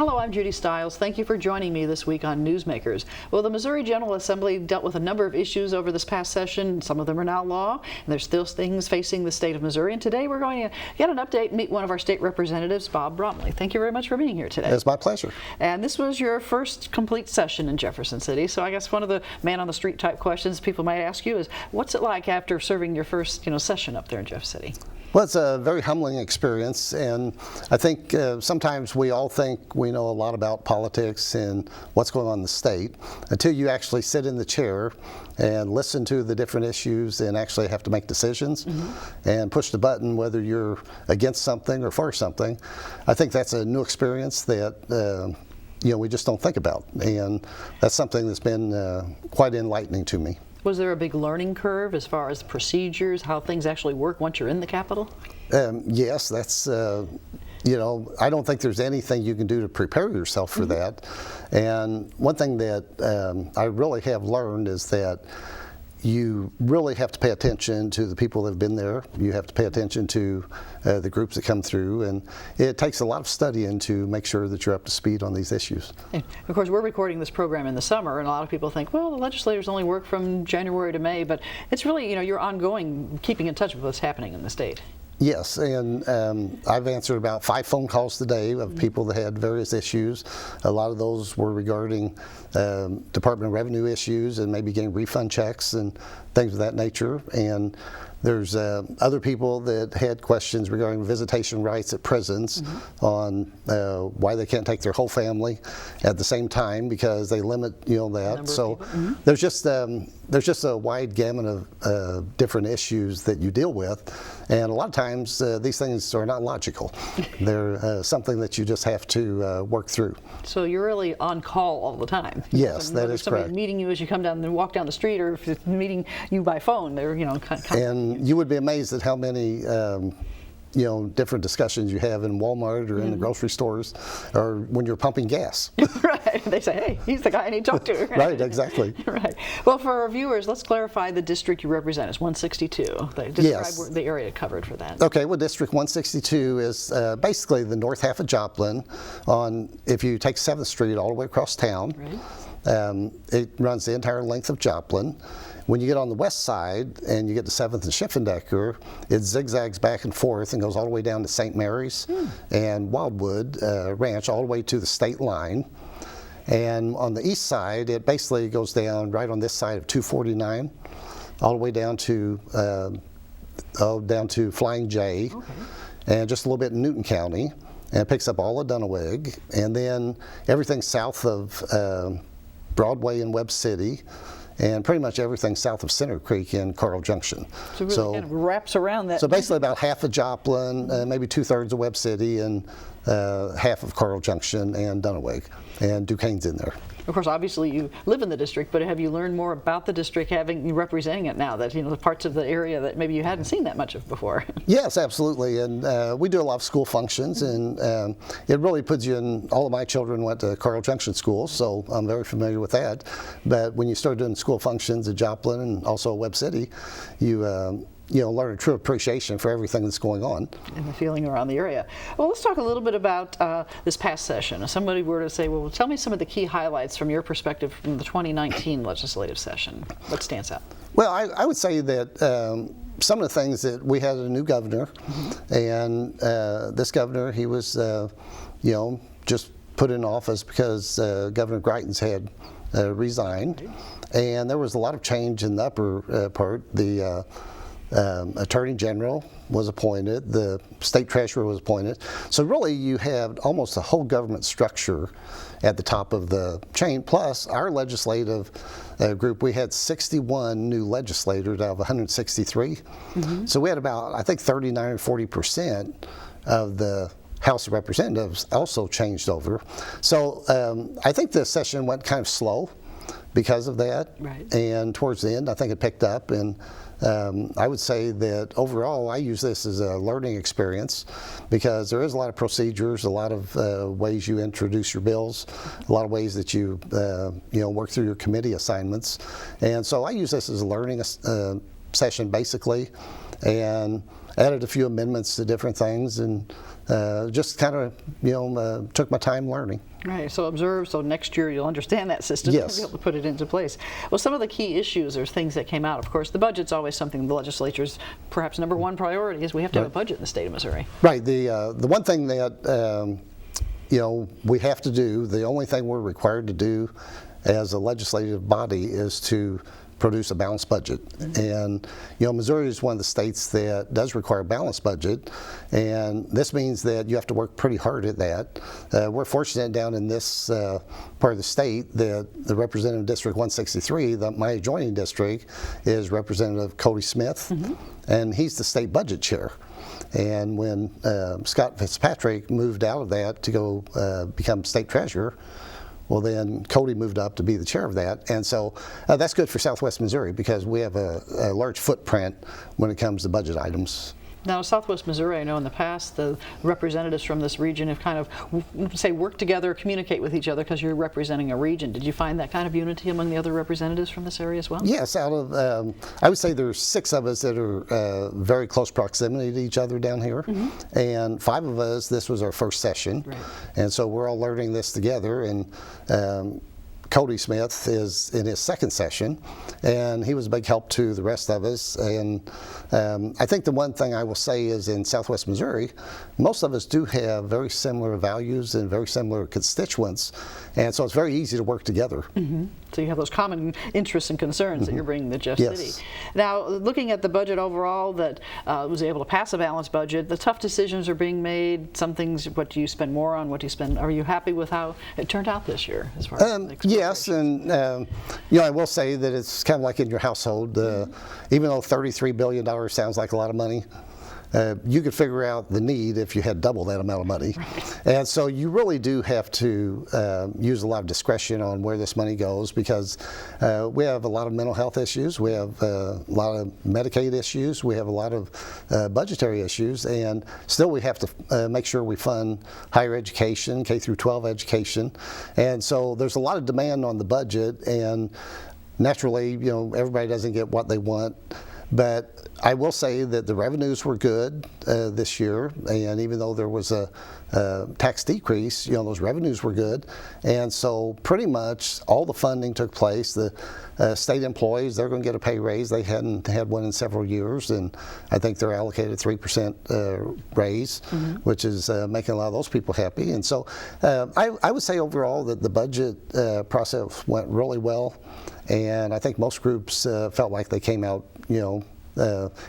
Hello, I'm Judy Stiles. Thank you for joining me this week on Newsmakers. Well, the Missouri General Assembly dealt with a number of issues over this past session. Some of them are now law, and there's still things facing the state of Missouri. And today we're going to get an update and meet one of our state representatives, Bob Bromley. Thank you very much for being here today. It's my pleasure. And this was your first complete session in Jefferson City. So I guess one of the man-on-the-street type questions people might ask you is, what's it like after serving your first session up there in Jeff City? Well, it's a very humbling experience, and I think sometimes we all think we know a lot about politics and what's going on in the state until you actually sit in the chair and listen to the different issues and actually have to make decisions and push the button whether you're against something or for something. I think that's a new experience that we just don't think about, and that's something that's been quite enlightening to me. Was there a big learning curve as far as procedures, how things actually work once you're in the Capitol? Yes, that's, I don't think there's anything you can do to prepare yourself for that. And one thing that I really have learned is that you really have to pay attention to the people that have been there. You have to pay attention to the groups that come through, and it takes a lot of studying to make sure that you're up to speed on these issues. And of course, we're recording this program in the summer, and a lot of people think, well, the legislators only work from January to May, but it's really, you're ongoing, keeping in touch with what's happening in the state. Yes, and I've answered about 5 phone calls today of people that had various issues. A lot of those were regarding Department of Revenue issues and maybe getting refund checks and things of that nature. And there's other people that had questions regarding visitation rights at prisons on why they can't take their whole family at the same time because they limit that. So there's just a wide gamut of different issues that you deal with, and a lot of times these things are not logical. They're something that you just have to work through. So you're really on call all the time. Yes, that is correct. Somebody's meeting you as you come down and walk down the street, or if it's meeting you by phone, they're And you would be amazed at how many different discussions you have in Walmart or in the grocery stores, or when you're pumping gas. Right. They say, hey, he's the guy I need to talk to. Right, exactly. Right. Well, for our viewers, let's clarify the district you represent. It's 162. Describe the area covered for that. Okay, well, District 162 is basically the north half of Joplin. If you take 7th Street all the way across town, it runs the entire length of Joplin. When you get on the west side and you get to 7th and Schiffendecker, it zigzags back and forth and goes all the way down to St. Mary's and Wildwood Ranch, all the way to the state line. And on the east side, it basically goes down right on this side of 249, all the way down to Flying J, and just a little bit in Newton County, and it picks up all of Dunawig, and then everything south of Broadway in Webb City, and pretty much everything south of Center Creek in Carl Junction. So it really kind of wraps around that. So basically about half of Joplin, maybe 2/3 of Webb City, and half of Carl Junction and Dunawig, and Duquesne's in there. Of course, obviously you live in the district, but have you learned more about the district representing it now, that the parts of the area that maybe you hadn't seen that much of before? Yes, absolutely, and we do a lot of school functions, and it really puts you in. All of my children went to Carl Junction School, so I'm very familiar with that. But when you start doing school functions at Joplin and also Webb City, you learn a true appreciation for everything that's going on. And the feeling around the area. Well, let's talk a little bit about this past session. If somebody were to say, well, tell me some of the key highlights from your perspective from the 2019 legislative session. What stands out? Well, I would say that some of the things that we had a new governor, and this governor, he was, just put in office because Governor Greitens had resigned. And there was a lot of change in the upper part. The Attorney General was appointed, the State Treasurer was appointed. So really you have almost a whole government structure at the top of the chain, plus our legislative group. We had 61 new legislators out of 163. So we had about, I think, 39 or 40% of the House of Representatives also changed over. So I think the session went kind of slow because of that. Right. And towards the end, I think it picked up, and I would say that overall I use this as a learning experience because there is a lot of procedures, a lot of ways you introduce your bills, a lot of ways that you work through your committee assignments, and so I use this as a learning session basically, and added a few amendments to different things, and just kind of, took my time learning. Right, so observe, so next year you'll understand that system Yes. and be able to put it into place. Well, some of the key issues or things that came out, of course, the budget's always something the legislature's perhaps number one priority is we have to have a budget in the state of Missouri. Right, the one thing that, we have to do, the only thing we're required to do as a legislative body is to produce a balanced budget. And Missouri is one of the states that does require a balanced budget, and this means that you have to work pretty hard at that. We're fortunate down in this part of the state that the Representative District 163, my adjoining district, is Representative Cody Smith, and he's the state budget chair. And when Scott Fitzpatrick moved out of that to go become state treasurer, well, then Cody moved up to be the chair of that. And so that's good for Southwest Missouri because we have a large footprint when it comes to budget items. Now, Southwest Missouri, I know in the past the representatives from this region have kind of, work together, communicate with each other because you're representing a region. Did you find that kind of unity among the other representatives from this area as well? Yes, out of, I would say there's 6 of us that are very close proximity to each other down here. And 5 of us, this was our first session. Right. And so we're all learning this together. And Cody Smith is in his second session, and he was a big help to the rest of us. And I think the one thing I will say is in Southwest Missouri, most of us do have very similar values and very similar constituents, and so it's very easy to work together. So you have those common interests and concerns that you're bringing to Jeff Yes. City. Now, looking at the budget overall that was able to pass a balanced budget, the tough decisions are being made. Some things, what do you spend more on? What do you spend? Are you happy with how it turned out this year as far as yes, and I will say that it's kind of like in your household. Even though $33 billion sounds like a lot of money, you could figure out the need if you had double that amount of money. Right. And so you really do have to use a lot of discretion on where this money goes because we have a lot of mental health issues, we have a lot of Medicaid issues, we have a lot of budgetary issues, and still we have to make sure we fund higher education, K through 12 education. And so there's a lot of demand on the budget, and naturally, everybody doesn't get what they want. But I will say that the revenues were good this year, and even though there was a tax decrease, those revenues were good. And so pretty much all the funding took place. The state employees, they're going to get a pay raise. They hadn't had one in several years, and I think they're allocated 3% raise, which is making a lot of those people happy. And so I would say overall that the budget process went really well, and I think most groups felt like they came out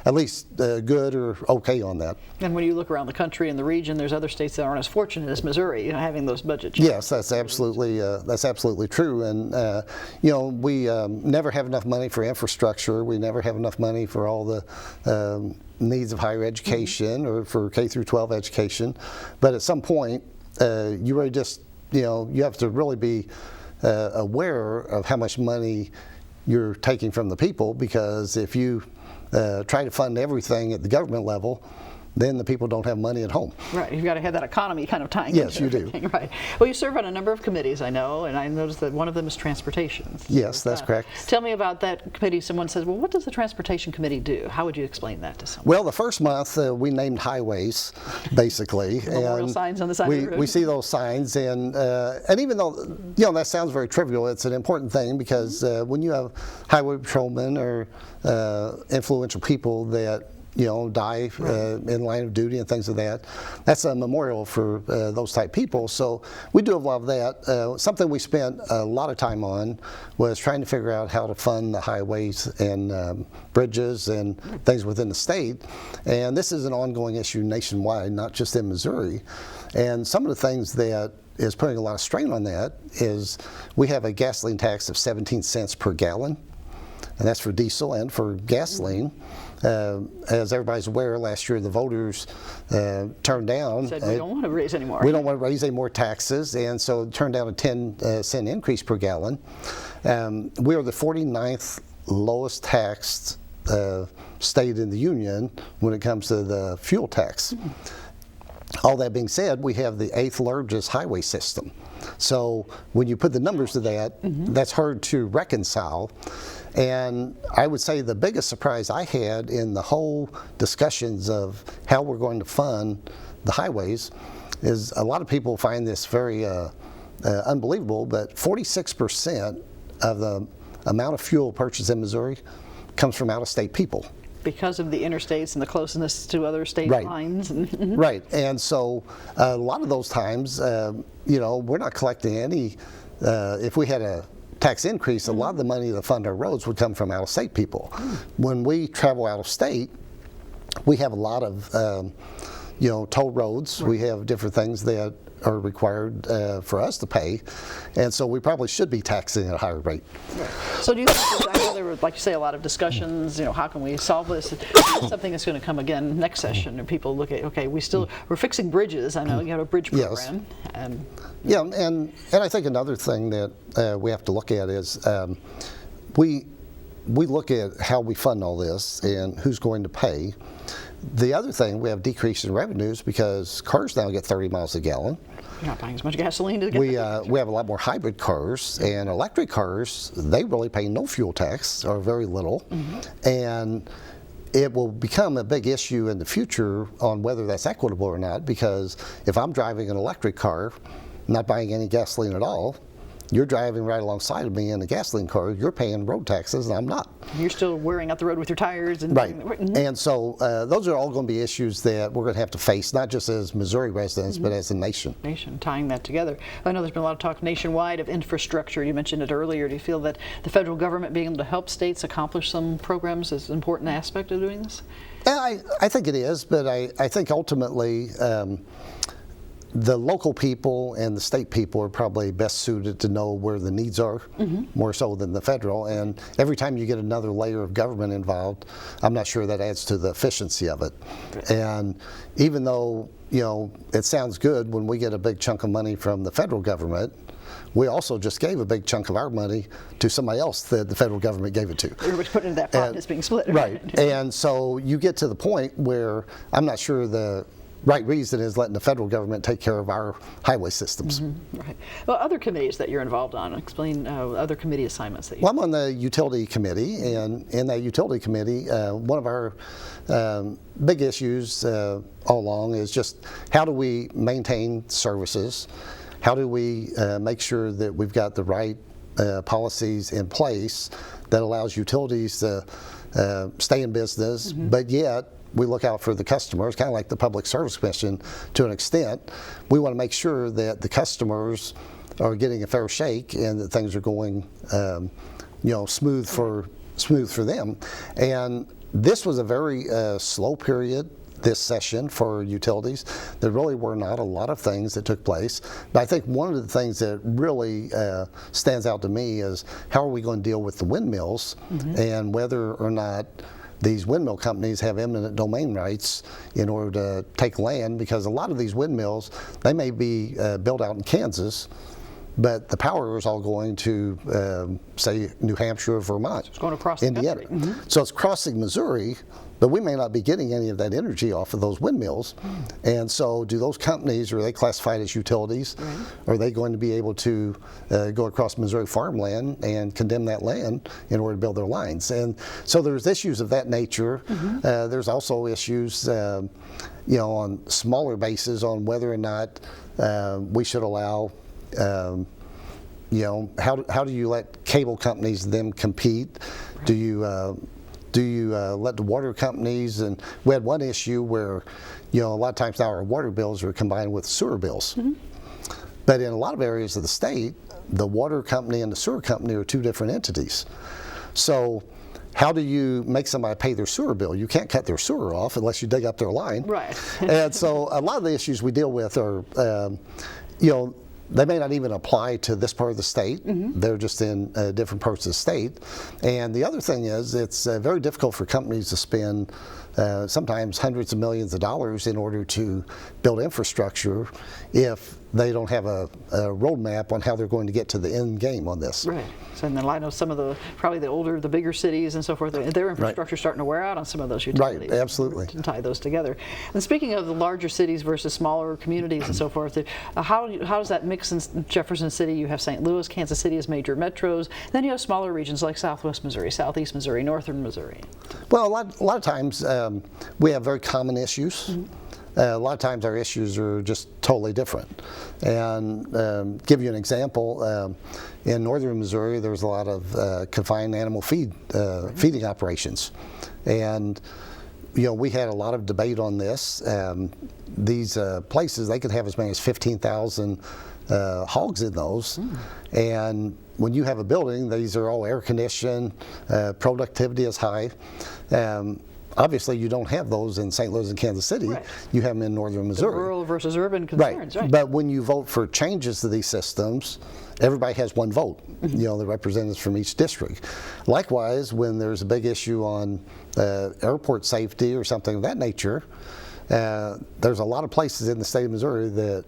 at least good or okay on that. And when you look around the country and the region, there's other states that aren't as fortunate as Missouri, having those budget changes. Yes, that's absolutely true. And we never have enough money for infrastructure. We never have enough money for all the needs of higher education or for K through 12 education. But at some point, you really just you have to really be aware of how much money you're taking from the people, because if you try to fund everything at the government level, then the people don't have money at home. Right, you've got to have that economy kind of tying Yes, into you do. everything. Right. Well, you serve on a number of committees, I know, and I noticed that one of them is transportation. Yes, that's correct. Tell me about that committee. Someone says, well, what does the transportation committee do? How would you explain that to someone? Well, the first month we named highways, basically. Memorial signs on the side of the road. We see those signs, and even though that sounds very trivial, it's an important thing because when you have highway patrolmen or influential people that die in line of duty and things of that. That's a memorial for those type people. So we do a lot of that. Something we spent a lot of time on was trying to figure out how to fund the highways and bridges and things within the state. And this is an ongoing issue nationwide, not just in Missouri. And some of the things that is putting a lot of strain on that is we have a gasoline tax of 17 cents per gallon. And that's for diesel and for gasoline. As everybody's aware, last year the voters turned down. Said we don't want to raise any more. We don't want to raise any more taxes, and so it turned down a 10-cent increase per gallon. We are the 49th lowest taxed state in the union when it comes to the fuel tax. All that being said, we have the 8th largest highway system. So when you put the numbers to that, that's hard to reconcile. And I would say the biggest surprise I had in the whole discussions of how we're going to fund the highways is a lot of people find this very unbelievable, but 46% of the amount of fuel purchased in Missouri comes from out-of-state people. Because of the interstates and the closeness to other state lines. Right, and so a lot of those times, you know, we're not collecting any, if we had a tax increase, a lot of the money to fund our roads would come from out-of-state people. When we travel out of state, we have a lot of, you know, toll roads. We have different things that are required for us to pay, and so we probably should be taxing at a higher rate. Right. So do you think, I know there were, like you say, a lot of discussions, you know, how can we solve this? It's something that's going to come again next session, and people look at, okay, we're fixing bridges. I know you have a bridge program. Yes. And yeah, and I think another thing that we have to look at is we look at how we fund all this and who's going to pay. The other thing, we have decrease in revenues because cars now get 30 miles a gallon. You're not buying as much gasoline to get we have a lot more hybrid cars, and electric cars, they really pay no fuel tax or very little. And it will become a big issue in the future on whether that's equitable or not, because if I'm driving an electric car, not buying any gasoline at all, you're driving right alongside of me in a gasoline car, you're paying road taxes, and I'm not. You're still wearing out the road with your tires. And right. And so those are all going to be issues that we're going to have to face, not just as Missouri residents, but as a nation. Tying that together. I know there's been a lot of talk nationwide of infrastructure. You mentioned it earlier. Do you feel that the federal government being able to help states accomplish some programs is an important aspect of doing this? I think it is, but I think ultimately the local people and the state people are probably best suited to know where the needs are, more so than the federal. And every time you get another layer of government involved, I'm not sure that adds to the efficiency of it. And even though, you know, it sounds good when we get a big chunk of money from the federal government, we also just gave a big chunk of our money to somebody else that the federal government gave it to. Everybody's put into that pot and it's being split. Right. And so you get to the point where I'm not sure the right reason is letting the federal government take care of our highway systems. Right. Well, other committees that you're involved on, explain other committee assignments that you Well, I'm on the utility committee, and in that utility committee, one of our big issues all along is just how do we maintain services? How do we make sure that we've got the right policies in place that allows utilities to stay in business, but yet we look out for the customers, kind of like the Public Service Commission to an extent. We want to make sure that the customers are getting a fair shake and that things are going, you know, smooth for them. And this was a very slow period this session for utilities. There really were not a lot of things that took place. But I think one of the things that really stands out to me is how are we going to deal with the windmills and whether or not these windmill companies have eminent domain rights in order to take land, because a lot of these windmills, they may be built out in Kansas, but the power is all going to, say, New Hampshire or Vermont, it's going across Indiana. the country. So it's crossing Missouri, but we may not be getting any of that energy off of those windmills. And so do those companies, are they classified as utilities? Are they going to be able to go across Missouri farmland and condemn that land in order to build their lines? And so there's issues of that nature. There's also issues, you know, on smaller bases on whether or not we should allow, you know, how do you let cable companies them compete? Do you let the water companies, and we had one issue where, you know, a lot of times now our water bills are combined with sewer bills. But in a lot of areas of the state, the water company and the sewer company are two different entities. So how do you make somebody pay their sewer bill? You can't cut their sewer off unless you dig up their line. Right. And so a lot of the issues we deal with are, you know, they may not even apply to this part of the state. They're just in different parts of the state. And the other thing is it's very difficult for companies to spend sometimes hundreds of millions of dollars in order to build infrastructure if they don't have a roadmap on how they're going to get to the end game on this. Right. So, and then I know some of the, probably the bigger cities and so forth, their infrastructure is starting to wear out on some of those utilities. Right, absolutely. To tie those together. And speaking of the larger cities versus smaller communities and so forth, how does that mix in Jefferson City? You have St. Louis, Kansas City as major metros. Then you have smaller regions like Southwest Missouri, Southeast Missouri, Northern Missouri. Well, a lot of times we have very common issues. a lot of times our issues are just totally different. And give you an example, in northern Missouri there's a lot of confined animal feeding operations. And we had a lot of debate on this. These places, they could have as many as 15,000 hogs in those. And when you have a building, these are all air conditioned, productivity is high. Obviously, you don't have those in St. Louis and Kansas City. Right. You have them in northern Missouri. The rural versus urban concerns, right? But when you vote for changes to these systems, everybody has one vote, the representatives from each district. Likewise, when there's a big issue on airport safety or something of that nature, there's a lot of places in the state of Missouri that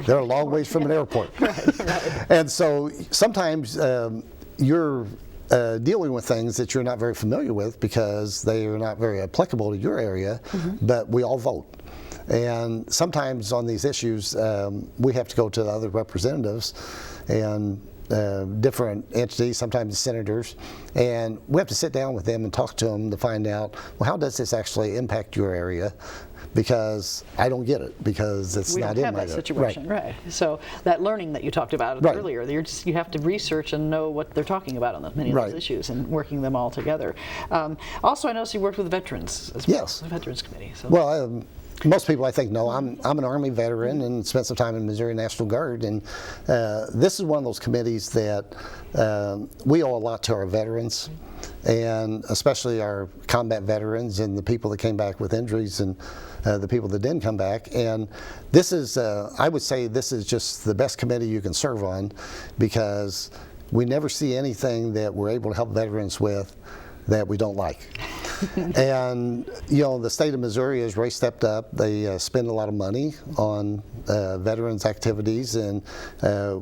they're a long ways from an airport. Right. And so sometimes you're dealing with things that you're not very familiar with because they are not very applicable to your area, but we all vote. And sometimes on these issues, we have to go to the other representatives and different entities, sometimes the senators, and we have to sit down with them and talk to them to find out, well, how does this actually impact your area? Because I don't get it, because it's not in my area. We don't have that situation, right. So that learning that you talked about earlier, you have to research and know what they're talking about on many of those issues and working them all together. Also, I noticed you worked with veterans as well, yes. The Veterans Committee. So. Well, most people I think know I'm an Army veteran and spent some time in Missouri National Guard, and this is one of those committees that we owe a lot to our veterans, and especially our combat veterans and the people that came back with injuries and the people that didn't come back. And this is, I would say this is just the best committee you can serve on, because we never see anything that we're able to help veterans with that we don't like. And the state of Missouri has really stepped up. They spend a lot of money on veterans activities, and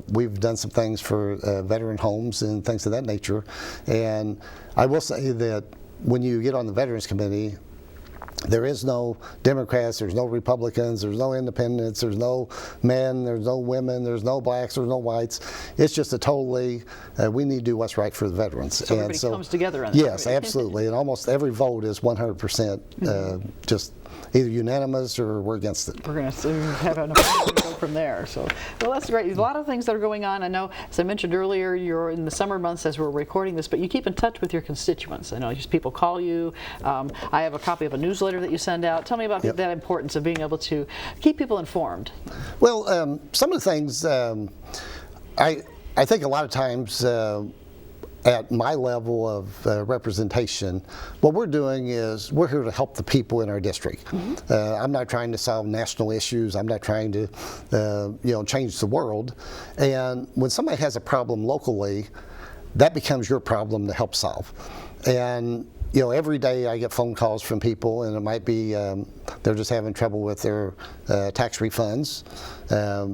we've done some things for veteran homes and things of that nature. And I will say that when you get on the Veterans Committee, there is no Democrats, there's no Republicans, there's no independents, there's no men, there's no women, there's no blacks, there's no whites. It's just a totally, we need to do what's right for the veterans. So everybody comes together on that. Yes, absolutely. And almost every vote is 100% just either unanimous or we're against it. We're going to have an opinion and go from there. So, well, that's great. A lot of things that are going on. I know, as I mentioned earlier, you're in the summer months as we're recording this, but you keep in touch with your constituents. I know just people call you. I have a copy of a newsletter that you send out. Tell me about that importance of being able to keep people informed. Well, some of the things I think a lot of times at my level of representation, what we're doing is we're here to help the people in our district. I'm not trying to solve national issues. I'm not trying to change the world. And when somebody has a problem locally, that becomes your problem to help solve. And every day I get phone calls from people, and it might be they're just having trouble with their tax refunds.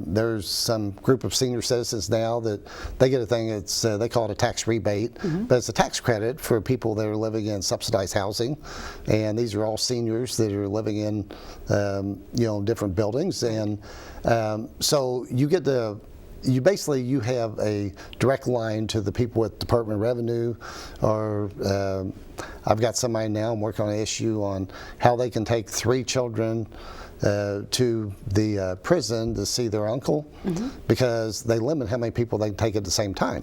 There's some group of senior citizens now that they get a thing, it's they call it a tax rebate, but it's a tax credit for people that are living in subsidized housing. And these are all seniors that are living in different buildings. And so you get the you have a direct line to the people with Department of Revenue, or I've got somebody now, I'm working on an issue on how they can take 3 children to the prison to see their uncle, because they limit how many people they can take at the same time.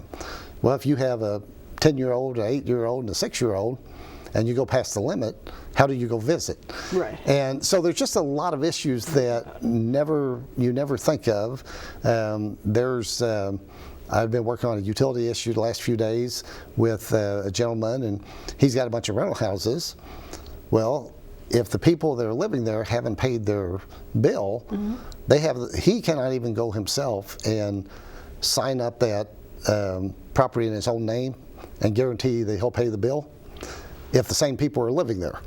Well, if you have a 10-year-old, an 8-year-old, and a 6-year-old, and you go past the limit, how do you go visit? Right. And so there's just a lot of issues that you never think of. I've been working on a utility issue the last few days with a gentleman, and he's got a bunch of rental houses. Well, if the people that are living there haven't paid their bill, he cannot even go himself and sign up that property in his own name and guarantee that he'll pay the bill if the same people are living there.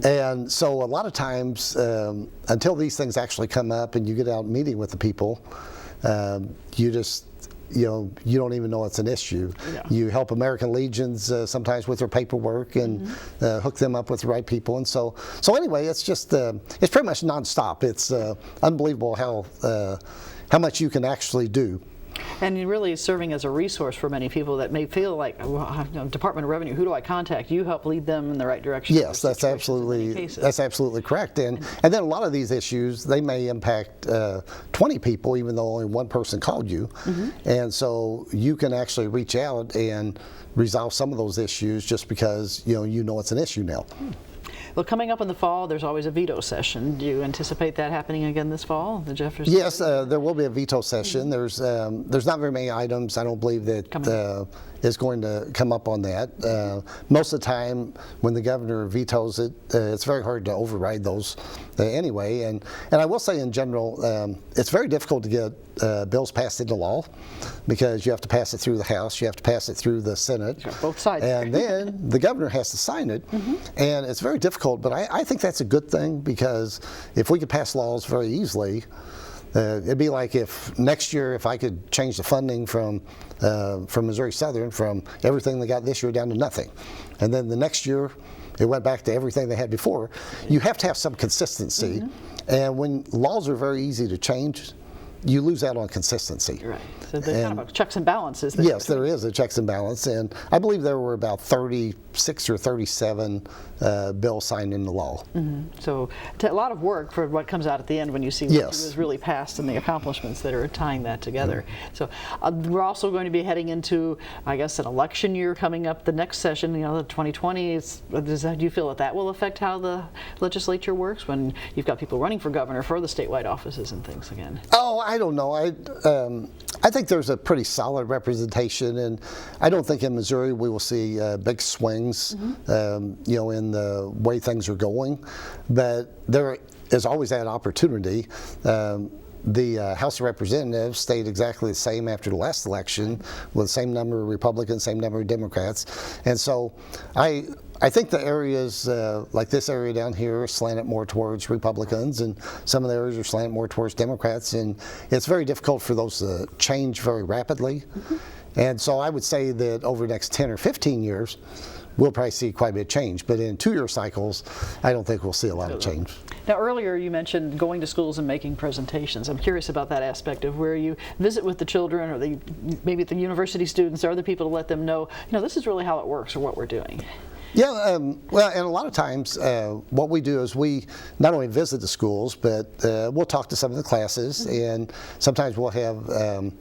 And so a lot of times, until these things actually come up and you get out meeting with the people, you don't even know it's an issue. Yeah. You help American Legions sometimes with their paperwork and hook them up with the right people. And so anyway, it's just, it's pretty much nonstop. It's unbelievable how much you can actually do. And you're really serving as a resource for many people that may feel like, well, Department of Revenue, who do I contact? You help lead them in the right direction. Yes, that's absolutely correct. And then a lot of these issues, they may impact 20 people, even though only one person called you. And so you can actually reach out and resolve some of those issues just because you know it's an issue now. Well, coming up in the fall, there's always a veto session. Do you anticipate that happening again this fall, the Jefferson? Yes, there will be a veto session. There's not very many items. I don't believe that is going to come up on that. Most of the time, when the governor vetoes it, it's very hard to override those anyway. And I will say in general, it's very difficult to get bills passed into law because you have to pass it through the House, you have to pass it through the Senate, both sides, and then the governor has to sign it. And it's very difficult, but I think that's a good thing because if we could pass laws very easily, it'd be like if next year, if I could change the funding from Missouri Southern from everything they got this year down to nothing, and then the next year it went back to everything they had before. You have to have some consistency, and when laws are very easy to change, you lose out on consistency. Right. So there's kind of a checks and balances there. Yes, there is a checks and balance, and I believe there were about 36 or 37 bills signed into law. So a lot of work for what comes out at the end when you see what was really passed and the accomplishments that are tying that together. So we're also going to be heading into, I guess, an election year coming up. The next session, the 2020, do you feel that will affect how the legislature works when you've got people running for governor for the statewide offices and things again? Oh, I don't know. I think there's a pretty solid representation, and I don't think in Missouri we will see big swings, in the way things are going. But there is always that opportunity. The House of Representatives stayed exactly the same after the last election, with the same number of Republicans, same number of Democrats, and so I think the areas like this area down here are slanted more towards Republicans, and some of the areas are slanted more towards Democrats, and it's very difficult for those to change very rapidly. And so I would say that over the next 10 or 15 years, we'll probably see quite a bit of change. But in 2-year cycles, I don't think we'll see a lot of change. Now, earlier you mentioned going to schools and making presentations. I'm curious about that aspect of where you visit with the children, or maybe the university students or other people, to let them know, this is really how it works or what we're doing. Yeah, well, and a lot of times what we do is we not only visit the schools, but we'll talk to some of the classes, and sometimes we'll have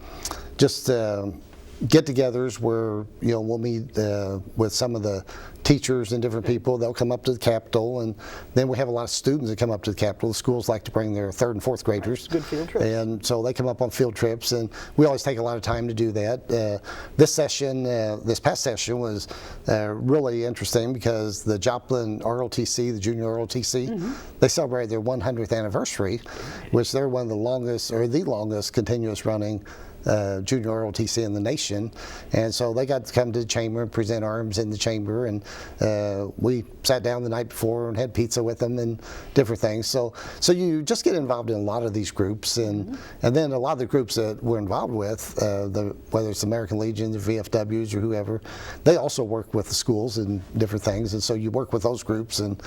just get-togethers where we'll meet with some of the teachers and different people. They'll come up to the Capitol, and then we have a lot of students that come up to the Capitol. The schools like to bring their 3rd and 4th graders. Good field trips. And so they come up on field trips, and we always take a lot of time to do that. This past session was really interesting because the Joplin ROTC, the junior ROTC, they celebrated their 100th anniversary, which they're one of the longest, or the longest, continuous running junior ROTC in the nation, and so they got to come to the chamber and present arms in the chamber, and we sat down the night before and had pizza with them and different things. So you just get involved in a lot of these groups, and then a lot of the groups that we're involved with, whether it's American Legion, the VFWs, or whoever, they also work with the schools and different things, and so you work with those groups, and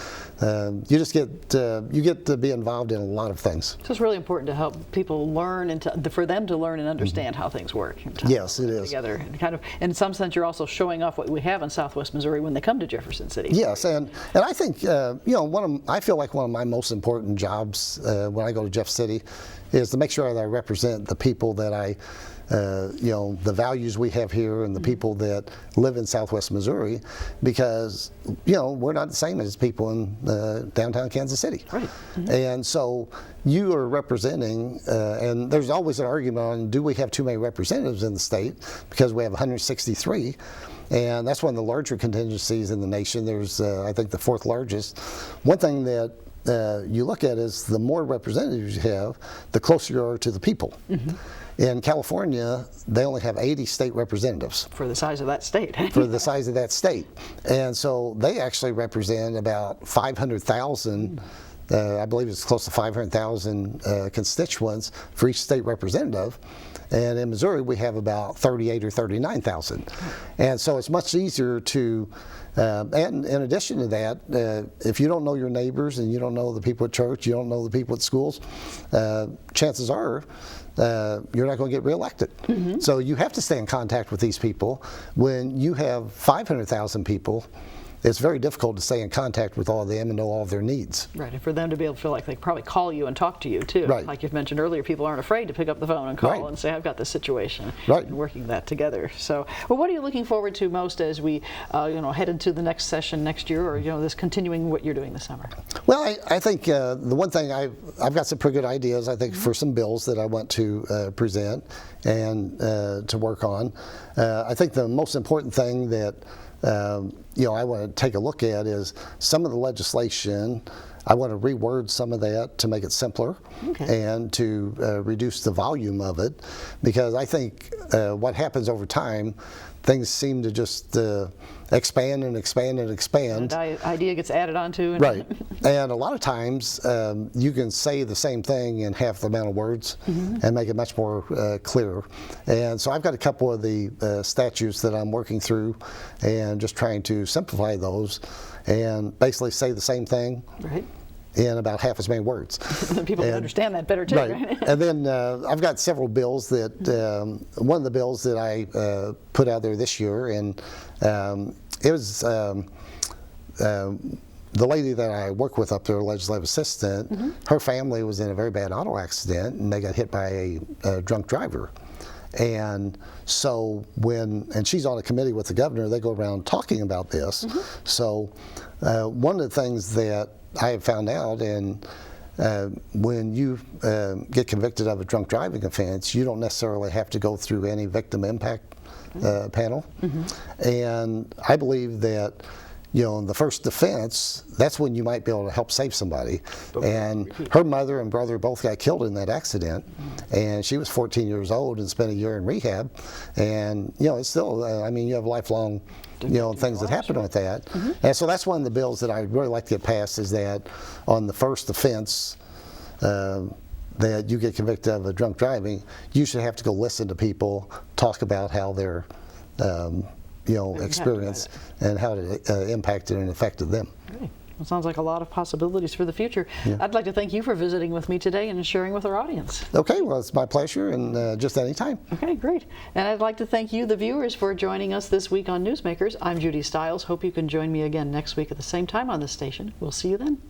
you just get to be involved in a lot of things. So it's really important to help people learn and for them to learn and understand how things work. Yes, it is. Together, and kind of, in some sense, you're also showing off what we have in Southwest Missouri when they come to Jefferson City. Yes, and I think I feel like one of my most important jobs when I go to Jeff City is to make sure that I represent the people that the values we have here and the people that live in Southwest Missouri, because we're not the same as people in downtown Kansas City. Right. And so you are representing, and there's always an argument on, do we have too many representatives in the state, because we have 163, and that's one of the larger contingencies in the nation. There's I think the 4th largest. One thing that you look at is the more representatives you have, the closer you are to the people. In California, they only have 80 state representatives. For the size of that state. For the size of that state. And so they actually represent about 500,000, I believe it's close to 500,000 constituents for each state representative. And in Missouri, we have about 38 or 39,000. And so it's much easier to, and in addition to that, if you don't know your neighbors and you don't know the people at church, you don't know the people at schools, chances are you're not going to get reelected. So you have to stay in contact with these people. When you have 500,000 people, it's very difficult to stay in contact with all of them and know all of their needs. Right, and for them to be able to feel like they could probably call you and talk to you too. Right. Like you've mentioned earlier, people aren't afraid to pick up the phone and call Right. and say, I've got this situation, Right. and working that together. So, well, what are you looking forward to most as we head into the next session next year, or this continuing what you're doing this summer? Well, I think the one thing I've got some pretty good ideas, I think, for some bills that I want to present and to work on. I think the most important thing that I want to take a look at is some of the legislation. I want to reword some of that to make it simpler and to reduce the volume of it, because I think what happens over time, things seem to just expand and expand and expand. And idea gets added onto. And Right. And a lot of times you can say the same thing in half the amount of words and make it much more clear. And so I've got a couple of the statutes that I'm working through and just trying to simplify those and basically say the same thing. Right. In about half as many words. People can understand that better too. Right. And then I've got several bills that, one of the bills that I put out there this year, and it was the lady that I work with up there, legislative assistant, her family was in a very bad auto accident and they got hit by a drunk driver. And so and she's on a committee with the governor, they go around talking about this. So one of the things that I have found out, and when you get convicted of a drunk driving offense, you don't necessarily have to go through any victim impact panel. And I believe that in the first defense, that's when you might be able to help save somebody. And her mother and brother both got killed in that accident, and she was 14 years old and spent a year in rehab. And it's still, you have lifelong things that happen with that. And so that's one of the bills that I'd really like to get passed, is that on the first offense that you get convicted of a drunk driving, you should have to go listen to people talk about how their experience and how it impacted and affected them. Great. Well, sounds like a lot of possibilities for the future. Yeah. I'd like to thank you for visiting with me today and sharing with our audience. Okay, well, it's my pleasure, and just any time. Okay, great. And I'd like to thank you, the viewers, for joining us this week on Newsmakers. I'm Judy Stiles. Hope you can join me again next week at the same time on this station. We'll see you then.